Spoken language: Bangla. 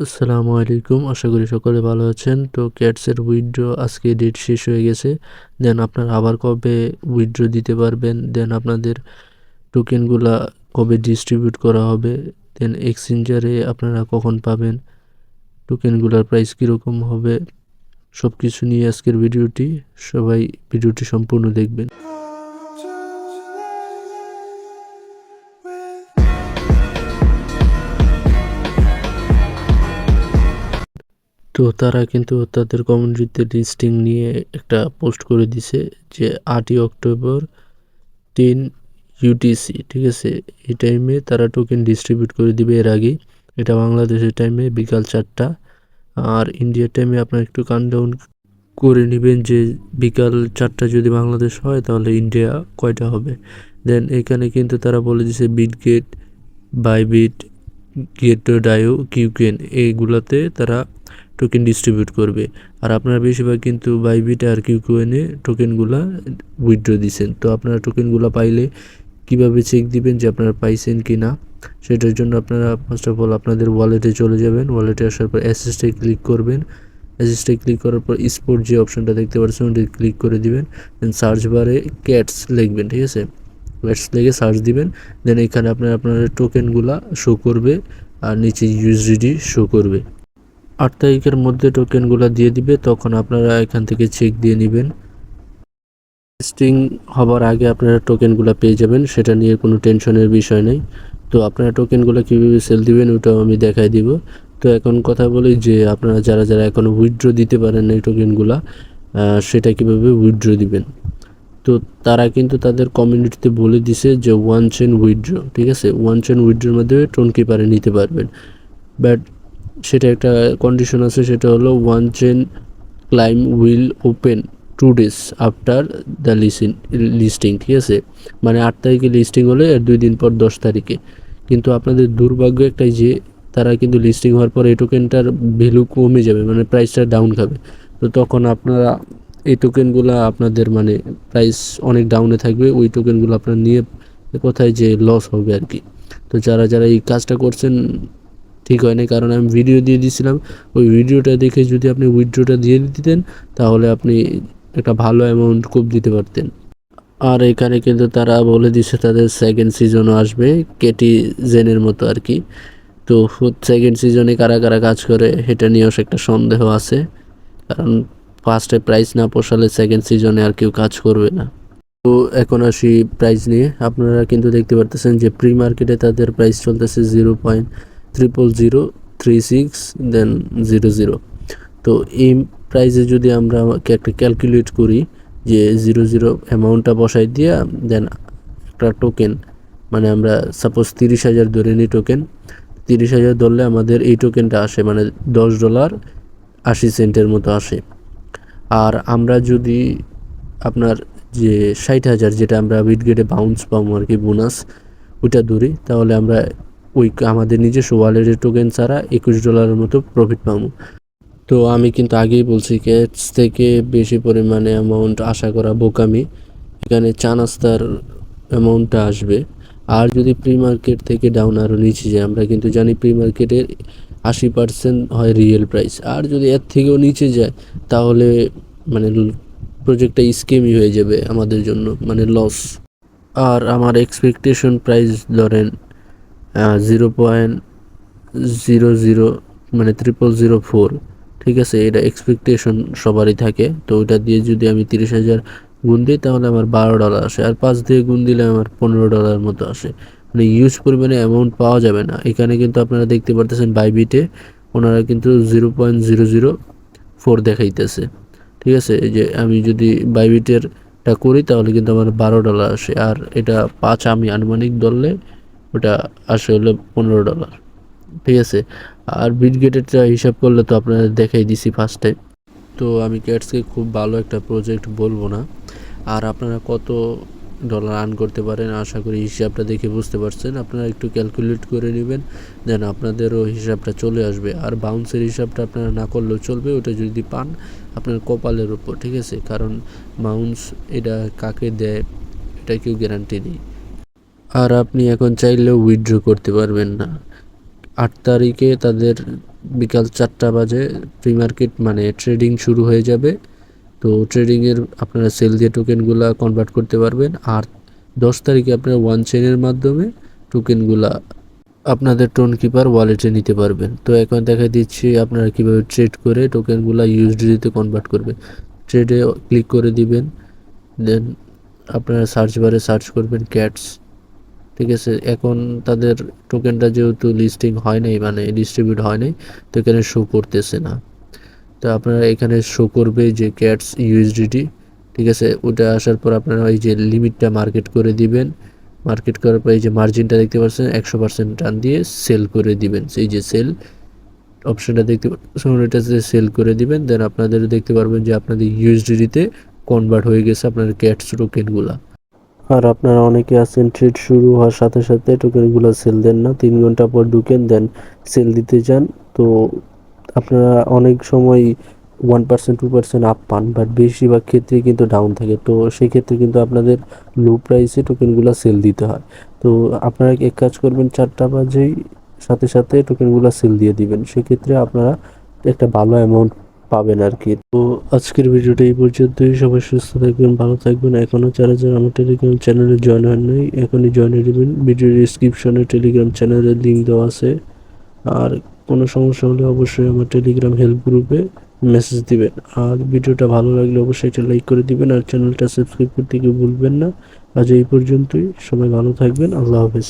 আসসালামু আলাইকুম, আশা করি সকলে ভালো আছেন। তো ক্যাটসের উইথড্র আজকে ডেট শেষ হয়ে গেছে। দেন আপনারা আবার কবে উইথড্র দিতে পারবেন, দেন আপনাদের টোকেনগুলা কবে ডিস্ট্রিবিউট করা হবে, দেন এক্সচেঞ্জারে আপনারা কখন পাবেন, টোকেনগুলোর প্রাইস কীরকম হবে, সব কিছু নিয়ে আজকের ভিডিওটি। সবাই ভিডিওটি সম্পূর্ণ দেখবেন। তো তারা কিন্তু তাদের কমিউনিটিতে লিস্টিং নিয়ে একটা পোস্ট করে দিছে যে 8ই অক্টোবর 10 UTC, ঠিক আছে, এই টাইমে তারা টোকেন ডিস্ট্রিবিউট করে দিবে। এর আগে এটা বাংলাদেশের টাইমে বিকাল 4টা, আর ইন্ডিয়ার টাইমে আপনারা একটু কাউন্টডাউন করে নেবেন যে বিকাল 4টা যদি বাংলাদেশ হয় তাহলে ইন্ডিয়া কয়টা হবে। দেন এখানে কিন্তু তারা বলে দিছে বিটগেট, বাইবিট, গেটো.io, কিউকেন এইগুলাতে তারা টোকেন ডিস্ট্রিবিউট করবে। আর আপনারা বেশিরভাগ কিন্তু বাইবিট আর কিউকেনে টোকেনগুলা উইথড্র দিচ্ছেন। তো আপনারা টোকেনগুলো পাইলে কিভাবে চেক দিবেন যে আপনারা পাইছেন কি না, সেটার জন্য আপনারা ফার্স্ট অফ অল আপনাদের ওয়ালেটে চলে যাবেন। ওয়ালেটে আসার পর অ্যাসেসটে ক্লিক করবেন। অ্যাসেসটে ক্লিক করার পর স্পোর্ট যে অপশনটা দেখতে পাচ্ছেন ওটা ক্লিক করে দিবেন। দেন সার্চ বারে ক্যাটস লিখবেন, ঠিক আছে, ক্যাটস লিখে সার্চ দিবেন। দেন এখানে আপনার টোকেনগুলা শো করবে আর নিচে ইউএসডিটি শো করবে। 8 তারিখের মধ্যে টোকেনগুলো দিয়ে দিবে, তখন আপনারা এখান থেকে চেক দিয়ে নেবেন। লিস্টিং হবার আগে আপনারা টোকেনগুলো পেয়ে যাবেন, সেটা নিয়ে কোনো টেনশনের বিষয় নেই। তো আপনারা টোকেনগুলো কীভাবে সেল দিবেন ওটাও আমি দেখাই দিব। তো এখন কথা বলি যে আপনারা যারা যারা এখনও উইথড্র দিতে পারেন এই টোকেনগুলো, সেটা কীভাবে উইথড্র দিবেন। তো তারা কিন্তু তাদের কমিউনিটিতে বলে দিছে যে ওয়ান চেন উইথড্র, ঠিক আছে, ওয়ান চেন উইথড্রোর মাধ্যমে টোন কিপারে নিতে পারবেন। বাট সেটা একটা কন্ডিশন আছে, সেটা হলো one chain claim will open 2 days after the listing, ঠিক আছে, মানে 8 তারিখে লিস্টিং হলে আর 2 দিন পর 10 তারিখে। কিন্তু আপনাদের দুর্ভাগ্য একটাই যে তারা কিন্তু লিস্টিং হওয়ার পর এই টোকেনটার ভ্যালু কমে যাবে, মানে প্রাইসটা ডাউন খাবে। তো তখন আপনারা এই টোকেনগুলো আপনাদের মানে প্রাইস অনেক ডাউনে থাকবে, ওই টোকেনগুলো আপনার নিয়ে কোথায় যে লস হবে আর কি। তো যারা যারা এই কাজটা করছেন ঠিক হয় না, কারণ আমি ভিডিও দিয়ে দিয়েছিলাম, ওই ভিডিওটা দেখে যদি আপনি উইথড্রটা দিয়ে দিতেন তাহলে আপনি একটা ভালো অ্যামাউন্ট খুব দিতে পারতেন। আর এখানে কিন্তু তারা বলে দিচ্ছে তাদের সেকেন্ড সিজনও আসবে, কেটি জেনের মতো আর কি। তো সেকেন্ড সিজনে কারা কারা কাজ করে এটা নিয়েও একটা সন্দেহ আছে, কারণ ফার্স্টে প্রাইস না পোষালে সেকেন্ড সিজনে আর কেউ কাজ করবে না। তো এখন আসি প্রাইস নিয়ে। আপনারা কিন্তু দেখতে পারতেছেন যে প্রি মার্কেটে তাদের প্রাইস চলতেছে 0.0036 দেন 00। তো এই প্রাইসে যদি আমরা একটা ক্যালকুলেট করি যে 00 অ্যামাউন্টটা বসাই দিয়া দেন একটা টোকেন, মানে আমরা সাপোজ 30,000 ধরে নিই, টোকেন 30,000 ধরলে আমাদের এই টোকেনটা আসে মানে $10.80 মতো আসে। আর আমরা যদি আপনার যে 60,000 যেটা আমরা বিটগেটে বাউন্স পাবো আর কি, বোনাস, ওইটা ধরি, তাহলে আমরা ওই আমাদের নিজস্ব ওয়ালেটের টোকেন ছাড়া $21 মতো প্রফিট পাবো। তো আমি কিন্তু আগেই বলছি ক্যাটস থেকে বেশি পরিমাণে অ্যামাউন্ট আশা করা বোকামি, এখানে চা নাস্তার অ্যামাউন্টটা আসবে। আর যদি প্রি মার্কেট থেকে ডাউন আরও নিচে যায়, আমরা কিন্তু জানি প্রি মার্কেটের 80% হয় রিয়েল প্রাইস, আর যদি এর থেকেও নিচে যায় তাহলে মানে প্রজেক্টটা স্কেমই হয়ে যাবে আমাদের জন্য, মানে লস। আর আমার এক্সপেকটেশন প্রাইস ধরেন 0.00 মানে 0004, ঠিক আছে, এটা এক্সপেকটেশন সবারই থাকে। তো ওইটা দিয়ে যদি আমি 30,000 গুণ দিই তাহলে আমার $12 আসে, আর 5 দিয়ে গুণ দিলে আমার $15 মতো আসে, মানে ইউজ পরিমাণে অ্যামাউন্ট পাওয়া যাবে না। এখানে কিন্তু আপনারা দেখতে পারতেছেন বাইবিটে ওনারা কিন্তু 0.004 দেখাইতেছে, ঠিক আছে। এই যে আমি যদি বাইবিটেরটা করি তাহলে কিন্তু আমার $12 আসে, আর এটা 5 আমি আনুমানিক ধরলে ওটা আসে হলো $15, ঠিক আছে। আর বিটগেটেরটা হিসাব করলে তো আপনাদের দেখাই দিছি ফার্স্টে। তো আমি ক্যাটসকে খুব ভালো একটা প্রজেক্ট বলবো না। আর আপনারা কত ডলার আর্ন করতে পারেন আশা করি হিসাবটা দেখে বুঝতে পারছেন। আপনারা একটু ক্যালকুলেট করে নেবেন, দেন আপনাদেরও হিসাবটা চলে আসবে। আর বাউন্সের হিসাবটা আপনারা না করলেও চলবে, ওটা যদি পান আপনার কপালের উপর, ঠিক আছে, কারণ বাউন্স এটা কাকে দেয় এটা কেউ গ্যারান্টি নেই। আর আপনি এখন চাইলেও উইথড্র করতে পারবেন না, 8 তারিখে তাদের বিকাল 4টা বাজে প্রি মার্কেট মানে ট্রেডিং শুরু হয়ে যাবে। তো ট্রেডিংয়ের আপনারা সেল দিয়ে টোকেনগুলা কনভার্ট করতে পারবেন। আর 10 তারিখে আপনারা ওয়ান চেইনের মাধ্যমে টোকেনগুলা আপনাদের টোন কিপার ওয়ালেটে নিতে পারবেন। তো এখন দেখা দিচ্ছি আপনারা কিভাবে ট্রেড করে টোকেনগুলা ইউএসডিতে কনভার্ট করবেন। ট্রেডে ক্লিক করে দিবেন, দেন আপনারা সার্চ বারে সার্চ করবেন ক্যাটস, ঠিক আছে। এখন তাদের টোকেনটা যেহেতু লিস্টিং হয় নাই মানে ডিস্ট্রিবিউট হয় নাই, তো এখানে শো করতেছে না। তো আপনারা এখানে শো করবে যে ক্যাটস ইউএসডিটি, ঠিক আছে। ওটা আসার পর আপনারা এই যে লিমিটটা মার্কেট করে দিবেন। মার্কেট করার পর এই যে মার্জিনটা দেখতে পাচ্ছেন 100% টান দিয়ে সেল করে দিবেন। এই যে সেল অপশনটা দেখতে পাচ্ছেন, এটাতে সেল করে দিবেন। দেন আপনাদের দেখতে পারবেন যে আপনাদের ইউএসডিতে কনভার্ট হয়ে গেছে আপনার ক্যাটস টোকেনগুলা। আর আপনারা অনেকে আছেন ট্রেড শুরু হওয়ার সাথে সাথে টোকেনগুলো সেল দেন না, 3 ঘন্টা পর ঢুকেন দেন সেল দিতে যান। তো আপনারা অনেক সময় 1% 2% আপ পান, বাট বেশিরভাগ ক্ষেত্রেই কিন্তু ডাউন থাকে। তো সেই ক্ষেত্রে কিন্তু আপনাদের লো প্রাইসে টোকেনগুলো সেল দিতে হয়। তো আপনারা এক কাজ করবেন, 4টা বাজেই সাথে সাথে টোকেনগুলো সেল দিয়ে দিবেন। সেক্ষেত্রে আপনারা একটা ভালো অ্যামাউন্ট পাবেন আর কি। তো আজকের ভিডিওটা এই পর্যন্তই। সবাই সুস্থ থাকবেন, ভালো থাকবেন। এখনও যারা যারা আমার টেলিগ্রাম চ্যানেলে জয়েন হন নাই, এখনই জয়েন হয়ে যাবেন। ভিডিও ডিসক্রিপশনে টেলিগ্রাম চ্যানেলের লিঙ্ক দেওয়া আছে। আর কোনো সমস্যা হলে অবশ্যই আমার টেলিগ্রাম হেল্প গ্রুপে মেসেজ দিবেন। আর ভিডিওটা ভালো লাগলে অবশ্যই একটা লাইক করে দিবেন, আর চ্যানেলটা সাবস্ক্রাইব করতে কেউ ভুলবেন না। আজ এই পর্যন্তই, সবাই ভালো থাকবেন, আল্লাহ হাফেজ।